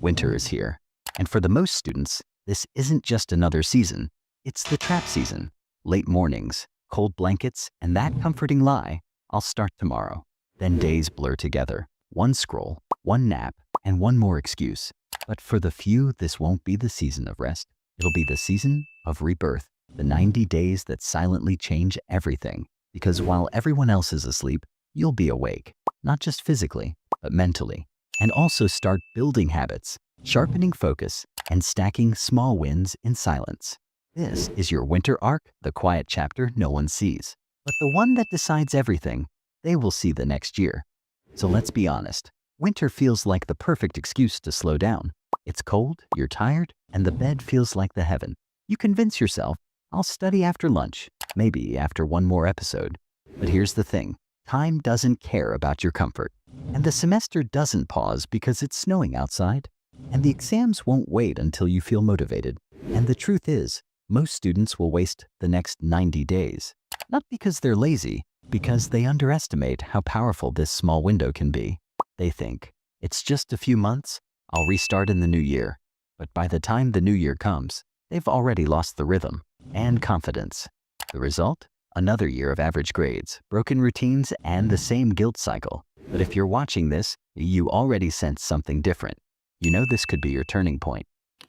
Winter is here. And for the most students, this isn't just another season. It's the trap season. Late mornings, cold blankets, and that comforting lie, "I'll start tomorrow." Then days blur together. One scroll, one nap, and one more excuse. But for the few, this won't be the season of rest. It'll be the season of rebirth, the 90 days that silently change everything. Because while everyone else is asleep, you'll be awake, not just physically, but mentally. And also start building habits, sharpening focus, and stacking small wins in silence. This is your winter arc, the quiet chapter no one sees, but the one that decides everything they will see the next year. So let's be honest, winter feels like the perfect excuse to slow down. It's cold, you're tired, and the bed feels like the heaven. You convince yourself, "I'll study after lunch, maybe after one more episode." But here's the thing, time doesn't care about your comfort. And the semester doesn't pause because it's snowing outside. And the exams won't wait until you feel motivated. And the truth is, most students will waste the next 90 days. Not because they're lazy, because they underestimate how powerful this small window can be. They think, "It's just a few months, I'll restart in the new year." But by the time the new year comes, they've already lost the rhythm and confidence. The result? Another year of average grades, broken routines, and the same guilt cycle. But if you're watching this, you already sense something different. You know this could be your turning point.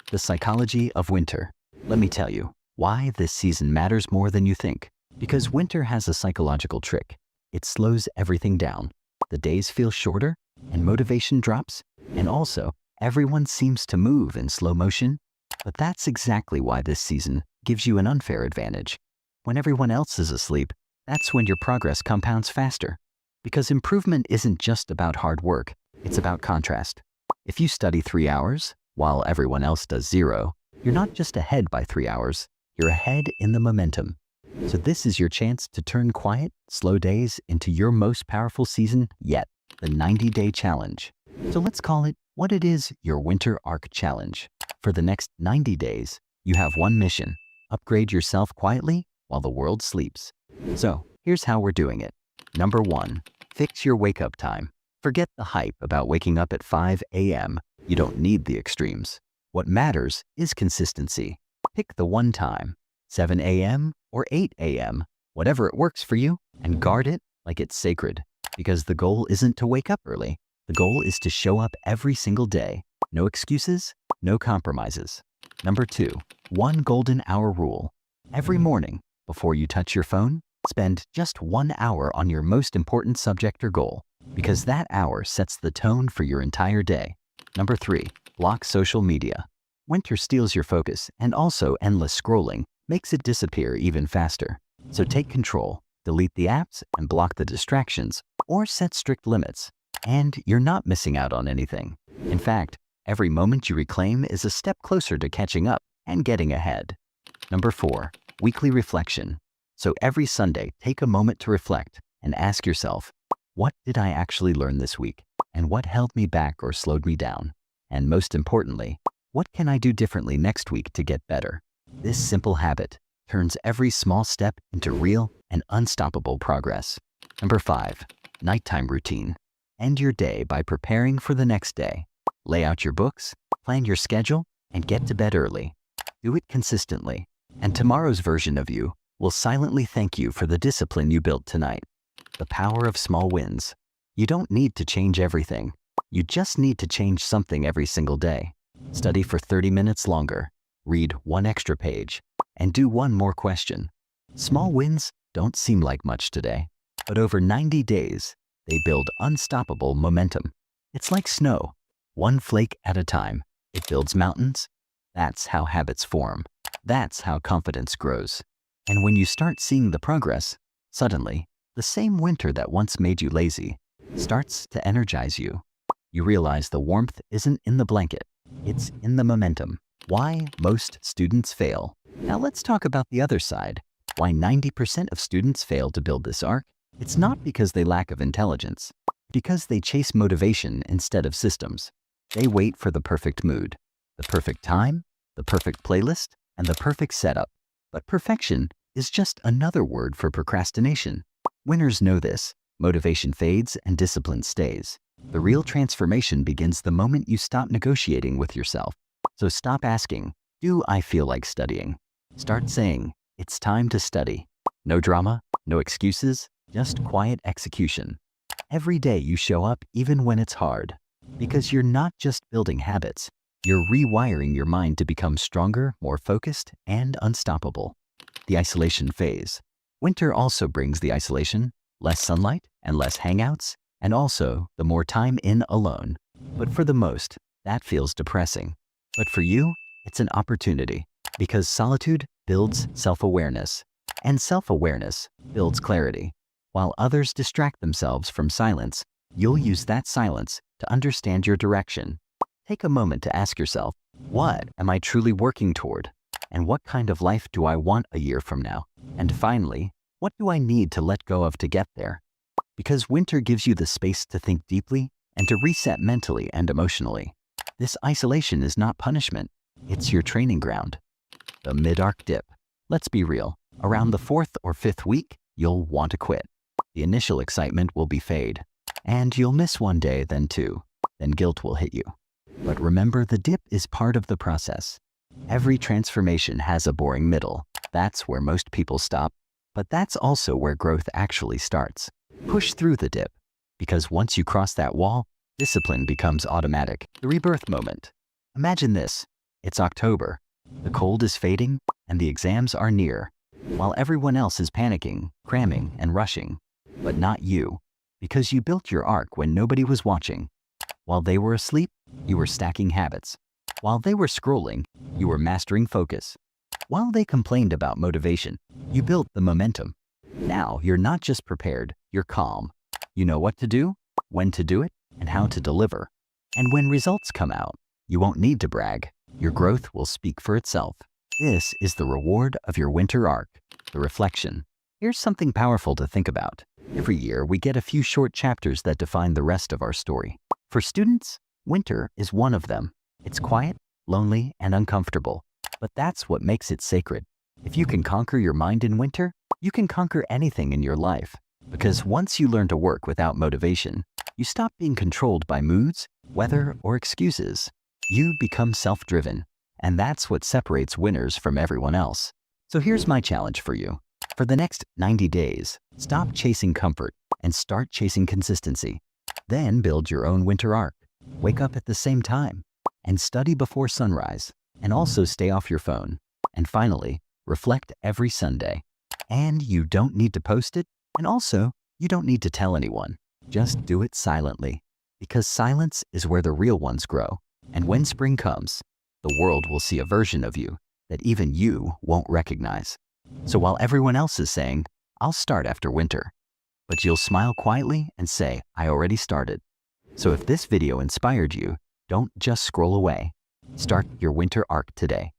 The psychology of winter. Let me tell you why this season matters more than you think. Because winter has a psychological trick. It slows everything down. The days feel shorter, and motivation drops, and also, everyone seems to move in slow motion. But that's exactly why this season gives you an unfair advantage. When everyone else is asleep, that's when your progress compounds faster. Because improvement isn't just about hard work, it's about contrast. If you study 3 hours, while everyone else does 0, you're not just ahead by 3 hours, you're ahead in the momentum. So this is your chance to turn quiet, slow days into your most powerful season yet, the 90-day challenge. So let's call it what it is, your Winter Arc Challenge. For the next 90 days, you have one mission: upgrade yourself quietly while the world sleeps. So here's how we're doing it. Number 1, fix your wake-up time. Forget the hype about waking up at 5 a.m. You don't need the extremes. What matters is consistency. Pick the one time, 7 a.m. or 8 a.m., whatever it works for you, and guard it like it's sacred. Because the goal isn't to wake up early. The goal is to show up every single day. No excuses, no compromises. Number 2, 1 golden hour rule. Every morning, before you touch your phone, spend just 1 hour on your most important subject or goal, because that hour sets the tone for your entire day. Number 3, block social media. Winter steals your focus, and also endless scrolling makes it disappear even faster. So take control, delete the apps and block the distractions, or set strict limits. And you're not missing out on anything. In fact, every moment you reclaim is a step closer to catching up and getting ahead. Number 4, weekly reflection. So every Sunday, take a moment to reflect and ask yourself, what did I actually learn this week? And what held me back or slowed me down? And most importantly, what can I do differently next week to get better? This simple habit turns every small step into real and unstoppable progress. Number 5, nighttime routine. End your day by preparing for the next day. Lay out your books, plan your schedule, and get to bed early. Do it consistently, and tomorrow's version of you will silently thank you for the discipline you built tonight. The power of small wins. You don't need to change everything. You just need to change something every single day. Study for 30 minutes longer, read 1 extra page, and do 1 more question. Small wins don't seem like much today, but over 90 days, they build unstoppable momentum. It's like snow, 1 flake at a time. It builds mountains. That's how habits form. That's how confidence grows. And when you start seeing the progress, suddenly, the same winter that once made you lazy starts to energize you. You realize the warmth isn't in the blanket, it's in the momentum. Why most students fail. Now let's talk about the other side. Why 90% of students fail to build this arc. It's not because they lack of intelligence, because they chase motivation instead of systems. They wait for the perfect mood, the perfect time, the perfect playlist, and the perfect setup. But perfection is just another word for procrastination. Winners know this. Motivation fades and discipline stays. The real transformation begins the moment you stop negotiating with yourself. So stop asking, do I feel like studying? Start saying, it's time to study. No drama, no excuses, just quiet execution. Every day you show up even when it's hard. Because you're not just building habits, you're rewiring your mind to become stronger, more focused, and unstoppable. The isolation phase. Winter also brings the isolation, less sunlight and less hangouts, and also the more time in alone. But for the most, that feels depressing. But for you, it's an opportunity, because solitude builds self-awareness, and self-awareness builds clarity. While others distract themselves from silence, you'll use that silence to understand your direction. Take a moment to ask yourself, what am I truly working toward? And what kind of life do I want a year from now? And finally, what do I need to let go of to get there? Because winter gives you the space to think deeply and to reset mentally and emotionally. This isolation is not punishment, it's your training ground. The mid-arc dip. Let's be real, around the 4th or 5th week, you'll want to quit. The initial excitement will be fade, and you'll miss one day, then two, then guilt will hit you. But remember, the dip is part of the process. Every transformation has a boring middle. That's where most people stop, but that's also where growth actually starts. Push through the dip, because once you cross that wall, discipline becomes automatic. The rebirth moment. Imagine this. It's October. The cold is fading, and the exams are near, while everyone else is panicking, cramming, and rushing. But not you, because you built your arc when nobody was watching. While they were asleep, you were stacking habits. While they were scrolling, you were mastering focus. While they complained about motivation, you built the momentum. Now you're not just prepared, you're calm. You know what to do, when to do it, and how to deliver. And when results come out, you won't need to brag. Your growth will speak for itself. This is the reward of your winter arc, the reflection. Here's something powerful to think about. Every year, we get a few short chapters that define the rest of our story. For students, winter is one of them. It's quiet, lonely, and uncomfortable. But that's what makes it sacred. If you can conquer your mind in winter, you can conquer anything in your life. Because once you learn to work without motivation, you stop being controlled by moods, weather, or excuses. You become self-driven, and that's what separates winners from everyone else. So here's my challenge for you. For the next 90 days, stop chasing comfort and start chasing consistency. Then build your own winter arc. Wake up at the same time and study before sunrise, and also stay off your phone. And finally, reflect every Sunday. And you don't need to post it, and also, you don't need to tell anyone. Just do it silently, because silence is where the real ones grow. And when spring comes, the world will see a version of you that even you won't recognize. So while everyone else is saying, I'll start after winter, but you'll smile quietly and say, I already started. So if this video inspired you, don't just scroll away. Start your winter arc today.